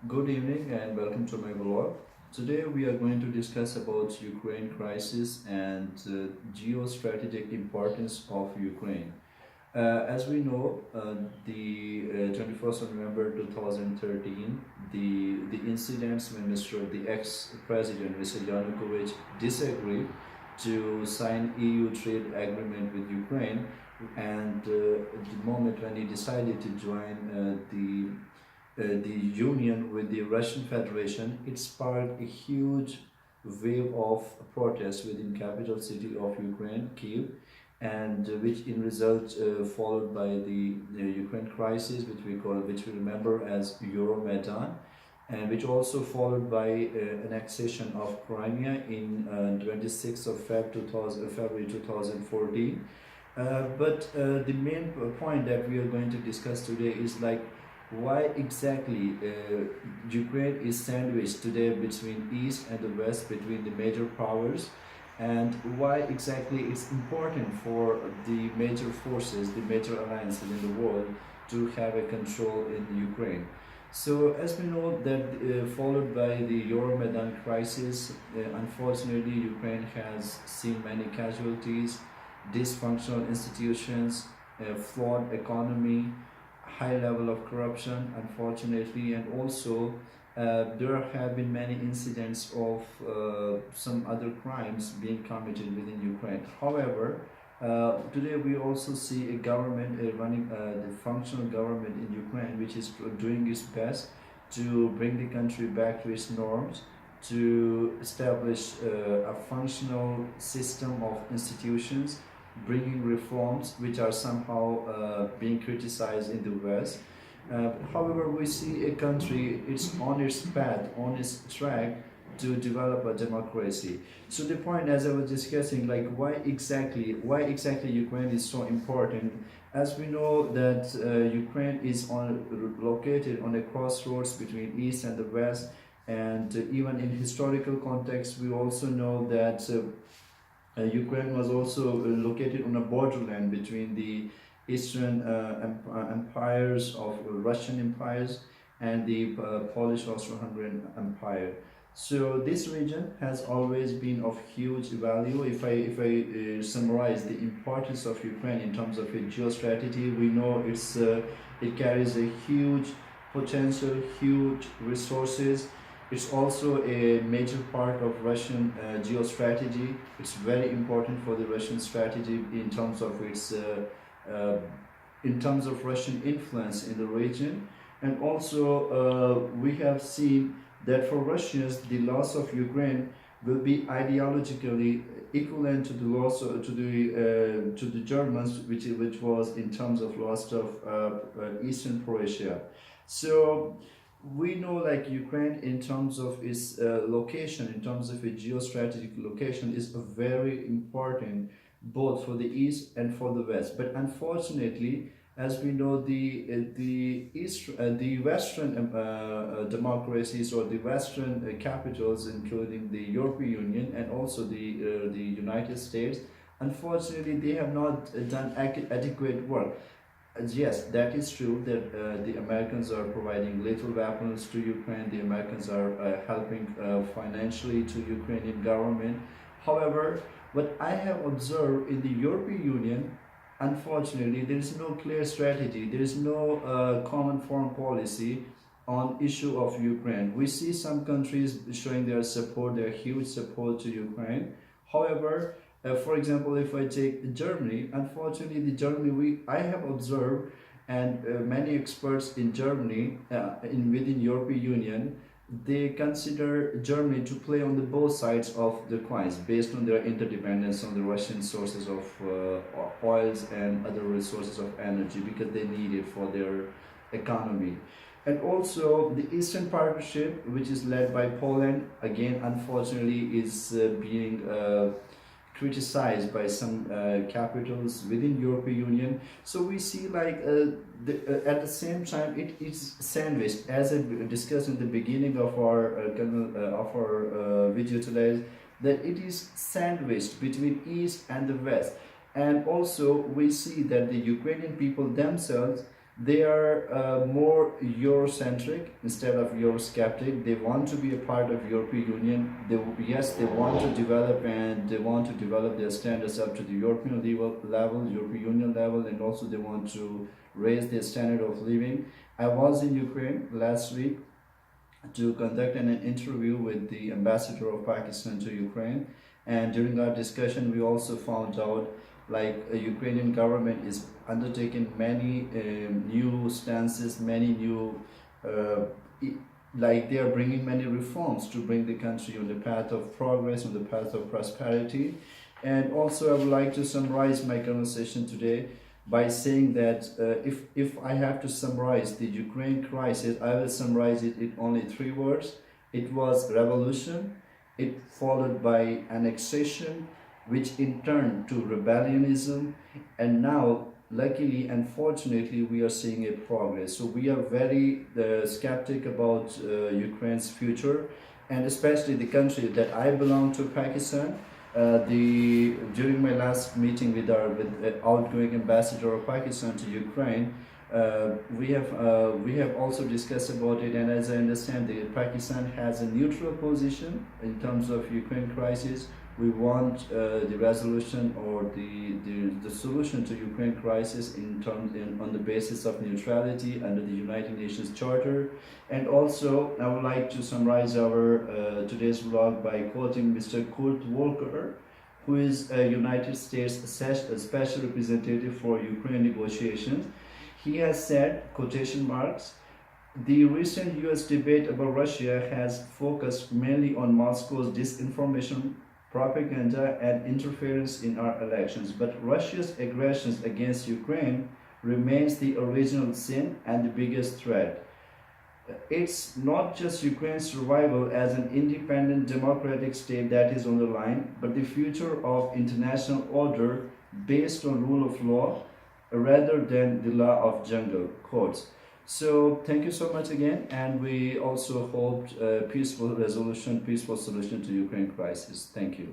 Good evening and welcome to my vlog. Today we are going to discuss about Ukraine crisis and geostrategic importance of Ukraine. As we know, the 21st of November 2013, the incidents when the ex-president Mr. Yanukovych disagreed to sign EU trade agreement with Ukraine, and the moment when he decided to join the union with the Russian Federation, it sparked a huge wave of protests within capital city of Ukraine, Kiev, and which in result followed by the Ukraine crisis, which we remember as Euromaidan, and which also followed by annexation of Crimea in 26th of February 2014. But the main point that we are going to discuss today is like why exactly Ukraine is sandwiched today between East and the West, between the major powers, and why exactly it's important for the major forces, the major alliances in the world to have a control in Ukraine. So as we know that followed by the Euromaidan crisis, unfortunately Ukraine has seen many casualties, dysfunctional institutions, a flawed economy, high level of corruption, unfortunately, and also there have been many incidents of some other crimes being committed within Ukraine. However, today we also see a government running the functional government in Ukraine, which is doing its best to bring the country back to its norms, to establish a functional system of institutions, bringing reforms which are somehow being criticized in the West. However, we see a country, it's on its path, on its track to develop a democracy. So the point, as I was discussing, like why exactly Ukraine is so important. As we know that Ukraine is located on a crossroads between East and the West, and even in historical context, we also know that Ukraine was also located on a borderland between the Eastern empires of Russian empires and the Polish Austro-Hungarian Empire. So this region has always been of huge value. If I summarize the importance of Ukraine in terms of its geostrategy, we know it carries a huge potential, huge resources. It's also a major part of Russian geostrategy. It's very important for the Russian strategy uh, in terms of Russian influence in the region. And also, we have seen that for Russians, the loss of Ukraine will be ideologically equivalent to the loss to the Germans, which was in terms of loss of Eastern Croatia. So we know like Ukraine in terms of its location, in terms of its geostrategic location, is very important both for the East and for the West. But unfortunately, as we know, the Western democracies or the Western capitals, including the European Union and also the United States, unfortunately, they have not done adequate work. Yes, that is true that the Americans are providing lethal weapons to Ukraine. The Americans are helping financially to Ukrainian government. However, what I have observed in the European Union, unfortunately, there is no clear strategy. There is no common foreign policy on issue of Ukraine. We see some countries showing their support, their huge support to Ukraine. However, for example, if I take Germany, unfortunately, I have observed, and many experts in Germany, within European Union, they consider Germany to play on the both sides of the coins based on their interdependence on the Russian sources of oils and other resources of energy because they need it for their economy. And also the Eastern Partnership, which is led by Poland, again, unfortunately, is being criticized by some capitals within European Union. So we see like at the same time it is sandwiched, as I discussed in the beginning of our video today, that it is sandwiched between East and the West. And also we see that the Ukrainian people themselves, They are more Eurocentric instead of Eurosceptic. They want to be a part of European Union. Yes, they want to develop, and they want to develop their standards up to the European level, European Union level, and also they want to raise their standard of living. I was in Ukraine last week to conduct an interview with the ambassador of Pakistan to Ukraine, and during our discussion we also found out like a Ukrainian government is undertaking many new stances, many new like they are bringing many reforms to bring the country on the path of progress, on the path of prosperity. And also I would like to summarize my conversation today by saying that if I have to summarize the Ukraine crisis, I will summarize it in only 3 words. It was revolution, it followed by annexation, which in turn to rebellionism, and now luckily and fortunately we are seeing a progress. So we are very skeptic about Ukraine's future, and especially the country that I belong to, Pakistan. During my last meeting with our outgoing ambassador of Pakistan to Ukraine, we have also discussed about it, and as I understand, Pakistan has a neutral position in terms of Ukraine crisis. We want the resolution or the solution to Ukraine crisis on the basis of neutrality under the United Nations Charter. And also, I would like to summarize our today's vlog by quoting Mr. Kurt Volker, who is a United States Special Representative for Ukraine negotiations. He has said, quotation marks, "The recent US debate about Russia has focused mainly on Moscow's disinformation, propaganda, and interference in our elections, but Russia's aggressions against Ukraine remains the original sin and the biggest threat. It's not just Ukraine's survival as an independent democratic state that is on the line, but the future of international order based on rule of law rather than the law of jungle," quotes. So thank you so much again, and we also hoped a peaceful resolution, peaceful solution to Ukraine crisis. Thank you.